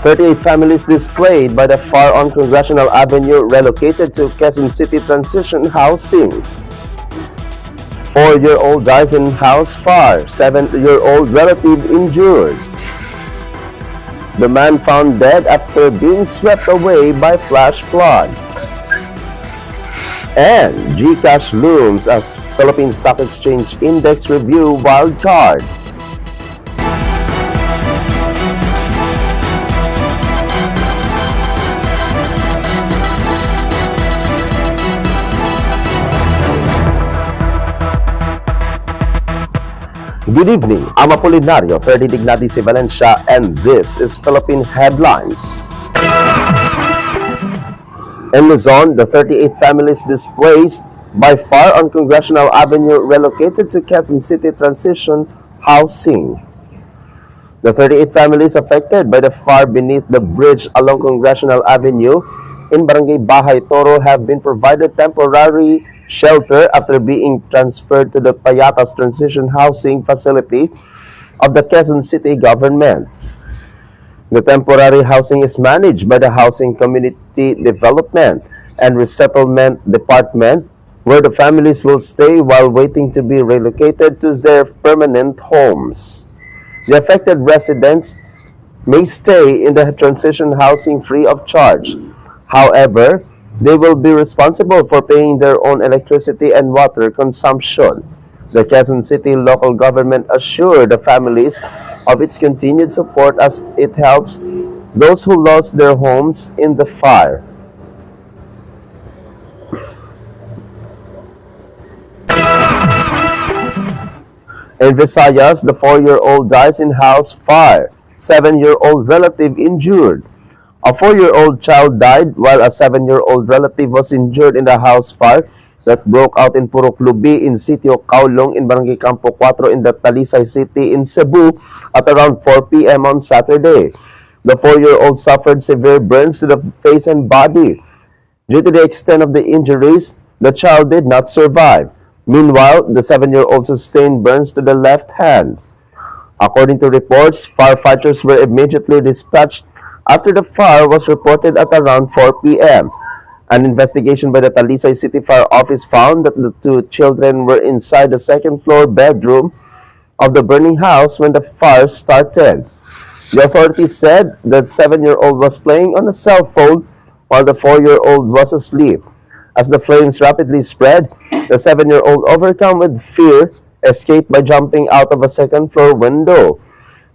38 families displaced by the fire on Congressional Avenue relocated to Quezon City Transition Housing. 4-year-old dies in house fire. 7-year-old relative injured. The man found dead after being swept away by flash flood. And GCash looms as Philippine Stock Exchange Index Review wildcard. Good evening, I'm Apolinario, Freddy Dignati si Valencia, and this is Philippine Headlines. In Luzon, the 38 families displaced by fire on Congressional Avenue relocated to Quezon City Transition Housing. The 38 families affected by the fire beneath the bridge along Congressional Avenue in Barangay Bahay Toro have been provided temporary shelter after being transferred to the Payatas Transition Housing Facility of the Quezon City government. The temporary housing is managed by the Housing Community Development and Resettlement Department, where the families will stay while waiting to be relocated to their permanent homes. The affected residents may stay in the transition housing free of charge. However, they will be responsible for paying their own electricity and water consumption. The Quezon City local government assured the families of its continued support as it helps those who lost their homes in the fire. In Visayas, the 4-year-old dies in house fire. 7-year-old relative injured. A 4-year-old child died while a 7-year-old relative was injured in the house fire that broke out in Purok Lubi in Sitio Kaulong in Barangay Campo 4 in the Talisay City in Cebu at around 4 p.m. on Saturday. The 4-year-old suffered severe burns to the face and body. Due to the extent of the injuries, the child did not survive. Meanwhile, the 7-year-old sustained burns to the left hand. According to reports, firefighters were immediately dispatched after the fire was reported at around 4 p.m. An investigation by the Talisay City Fire Office found that the two children were inside the second-floor bedroom of the burning house when the fire started. The authorities said that the 7-year-old was playing on a cell phone while the 4-year-old was asleep. As the flames rapidly spread, the 7-year-old, overcome with fear, escaped by jumping out of a second-floor window.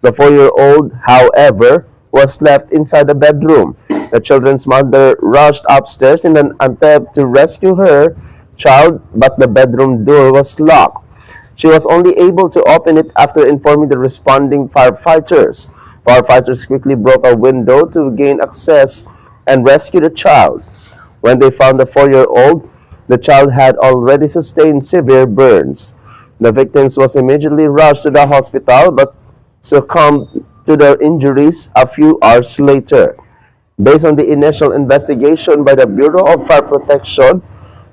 The 4-year-old, however, was left inside the bedroom. The children's mother rushed upstairs in an attempt to rescue her child, but the bedroom door was locked. She was only able to open it after informing the responding firefighters. Firefighters quickly broke a window to gain access and rescue the child. When they found the 4-year-old, the child had already sustained severe burns. The victims was immediately rushed to the hospital but succumbed to their injuries a few hours later. Based on the initial investigation by the Bureau of Fire Protection,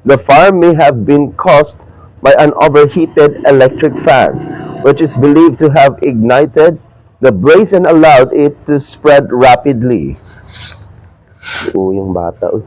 the fire may have been caused by an overheated electric fan, which is believed to have ignited the blaze and allowed it to spread rapidly. Yung bata.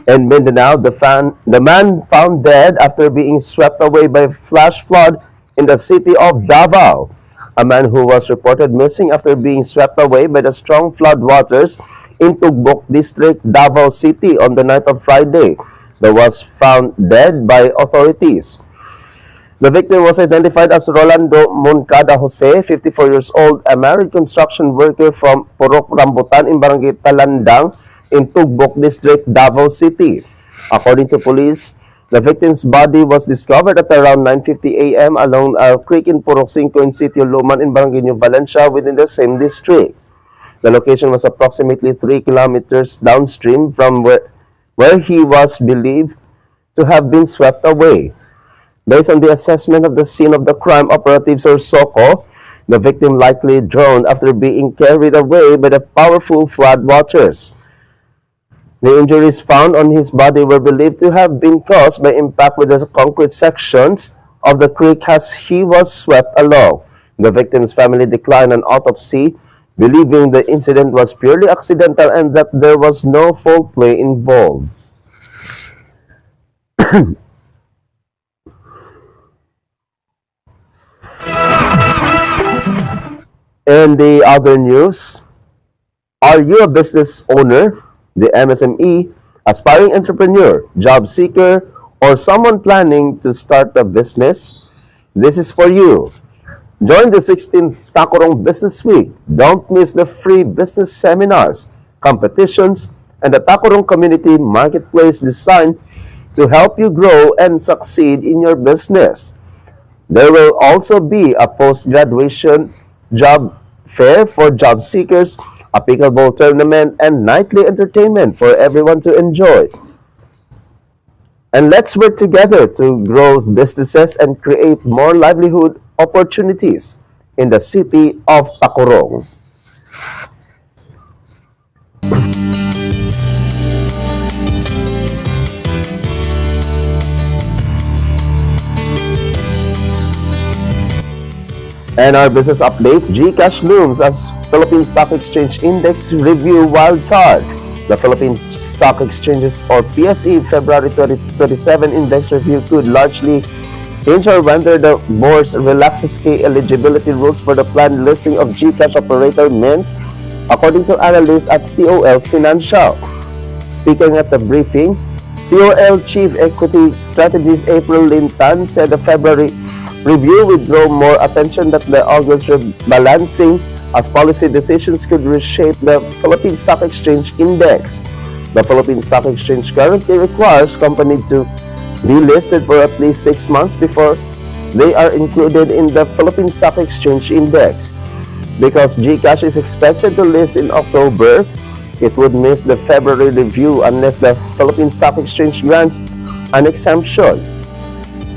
In Mindanao, the man found dead after being swept away by flash flood in the city of Davao. A man who was reported missing after being swept away by the strong flood waters in Tugbok District, Davao City on the night of Friday, was found dead by authorities. The victim was identified as Rolando Moncada Jose, 54 years old, a married construction worker from Purok Rambutan in Barangay Talandang in Tugbok District, Davao City. According to police, the victim's body was discovered at around 9:50 a.m. along a creek in Purok 5 in Sitio Luman in Barangay New Valencia within the same district. The location was approximately 3 kilometers downstream from where he was believed to have been swept away. Based on the assessment of the scene of the crime, operatives or SOCO, the victim likely drowned after being carried away by the powerful flood waters. The injuries found on his body were believed to have been caused by impact with the concrete sections of the creek as he was swept along. The victim's family declined an autopsy, believing the incident was purely accidental and that there was no foul play involved. In the other news, are you a business owner, the MSME, aspiring entrepreneur, job seeker, or someone planning to start a business? This is for you. Join the 16th Takurong Business Week. Don't miss the free business seminars, competitions, and the Takurong Community Marketplace designed to help you grow and succeed in your business. There will also be a post-graduation job fair for job seekers, a pickleball tournament, and nightly entertainment for everyone to enjoy. And let's work together to grow businesses and create more livelihood opportunities in the city of Tacorong. And our business update, GCash looms as Philippine Stock Exchange Index Review Wildcard. The Philippine Stock Exchanges or PSE February 2027 Index Review could largely hinge on whether the board relaxes key eligibility rules for the planned listing of GCash operator Mint, according to analysts at COL Financial. Speaking at the briefing, COL Chief Equity Strategist April Lintan said the February review would draw more attention than the August rebalancing, as policy decisions could reshape the Philippine Stock Exchange Index. The Philippine Stock Exchange currently requires companies to be listed for at least 6 months before they are included in the Philippine Stock Exchange Index. Because GCash is expected to list in October, it would miss the February review unless the Philippine Stock Exchange grants an exemption.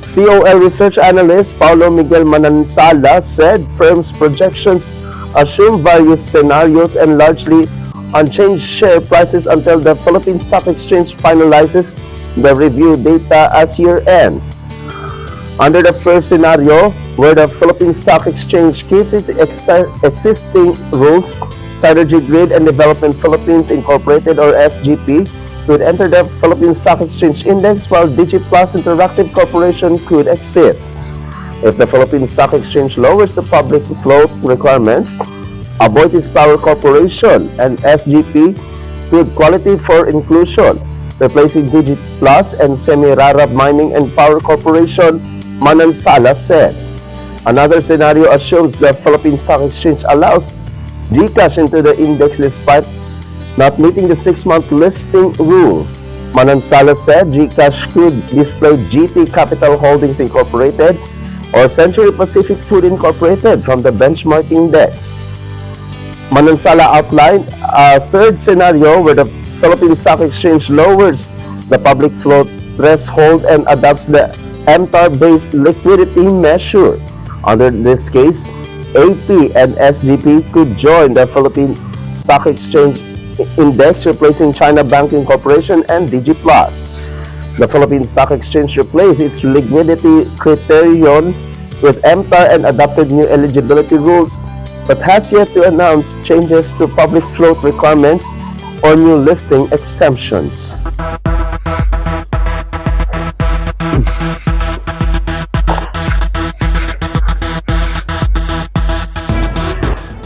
COL research analyst Paulo Miguel Manansala said firms' projections assume various scenarios and largely unchanged share prices until the Philippine Stock Exchange finalizes the review data as year-end. Under the first scenario, where the Philippine Stock Exchange keeps its existing rules, Synergy Grid and Development Philippines Incorporated or SGP could enter the Philippine Stock Exchange Index while DigiPlus Interactive Corporation could exit. If the Philippine Stock Exchange lowers the public float requirements, Aboitiz Power Corporation and SGP could qualify for inclusion, replacing DigiPlus and Semirarab Mining and Power Corporation, Manansala said. Another scenario assumes the Philippine Stock Exchange allows GCash into the index despite not meeting the 6-month listing rule. Manansala said GCash could display GT Capital Holdings Incorporated or Century Pacific Food Incorporated from the benchmark index. Manansala outlined a third scenario where the Philippine Stock Exchange lowers the public float threshold and adopts the MTAR-based liquidity measure. Under this case, AP and SGP could join the Philippine Stock Exchange Index, replacing China Banking Corporation and DigiPlus. The Philippine Stock Exchange replaced its liquidity criterion with MTAR and adopted new eligibility rules, but has yet to announce changes to public float requirements or new listing exemptions.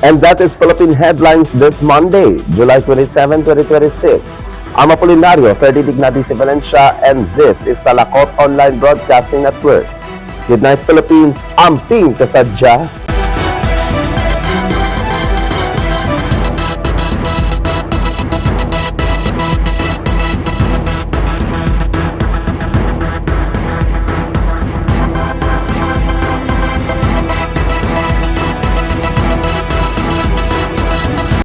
And that is Philippine Headlines this Monday, July 27, 2026. I'm Apolinario, Ferdi Dignati Valencia, and this is Salakot Online Broadcasting Network. Good night, Philippines. Amping kasadya.